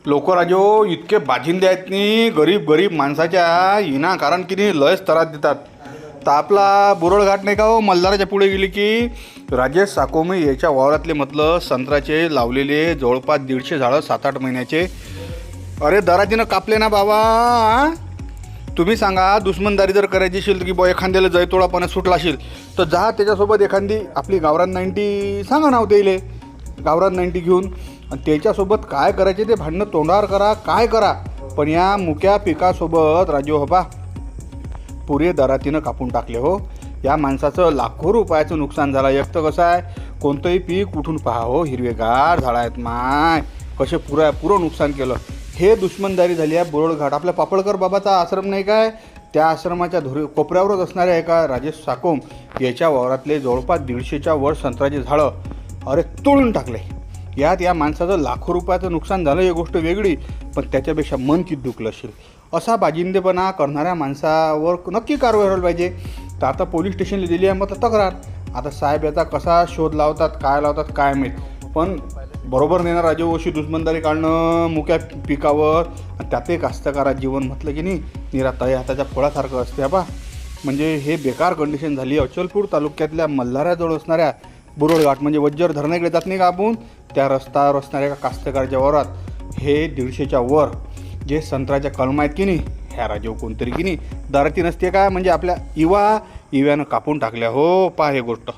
लोक राजो इतके बाजिंदे आहेत नी गरीब गरीब माणसाच्या विनाकारण की नाही लयच त्रास देतात. तर आपला बोरळघाट नाही का हो, मल्हाराच्या पुढे गेली की राजेश साकोमी याच्या वावरातले म्हटलं संत्र्याचे लावलेले जवळपास 150 झाडं 7-8 महिन्याचे. अरे दरातीनं कापले ना बाबा. तुम्ही सांगा, दुश्मनदारी जर करायची असेल की बा एखाद्याला जैतोडापणा सुटला असेल तर जा त्याच्यासोबत एखादी आपली गावरान 90 सांगा नाव त्याले, गावरान 90 घेऊन आणि त्याच्यासोबत काय करायचे ते भांडणं तोंडावर करा, काय करा. पण या मुक्या पिकासोबत राजू हबा पुरे दरातीनं कापून टाकले हो. या माणसाचं लाखो रुपयाचं नुकसान झालं. एक तर कसं आहे, कोणतंही पीक कुठून पहा हो, हिरवेगार झाडं आहेत माय, कसे पुरं नुकसान केलं. हे दुश्मनदारी झाली आहे. बोरळघाट आपल्या पापळकर बाबाचा आश्रम नाही काय, त्या आश्रमाच्या कोपऱ्यावरच असणाऱ्या एका राजेश साकोम याच्या वावरातले जवळपास 150च्या वर संत्र्याचे झाडं अरे तोडून टाकले. यात या माणसाचं लाखो रुपयाचं नुकसान झालं, ही गोष्ट वेगळी, पण त्याच्यापेक्षा मन किती दुखलं असेल. असा बाजिंदेपणा करणाऱ्या माणसावर नक्की कारवाई व्हायला पाहिजे. तर आता पोलीस स्टेशनला दिली आहे मग तक्रार. आता साहेब याचा कसा शोध लावतात, काय लावतात काय माहीत, पण बरोबर नाही ना राजू अशी दुश्मनदारी काढणं मुक्या पिकावर. त्यातही कास्तकारात जीवन म्हटलं की नाही निरा तळ्या हाताच्या फळासारखं असते बा. म्हणजे हे बेकार कंडिशन झाली. अचलपूर तालुक्यातल्या मल्हाराजवळ असणाऱ्या बोरळघाट म्हणजे वज्जर धरणाकडे जात नाही का आपण, त्या रस्त्यावर असणाऱ्या एका कास्तकाराच्या वावरात हे 150च्या वर जे संत्र्याच्या कलम आहेत की नाही, ह्या राजू कोणतरी की नाही दराती नसते काय म्हणजे आपल्या इव्यानं कापून टाकल्या हो. पहा हे गोष्ट.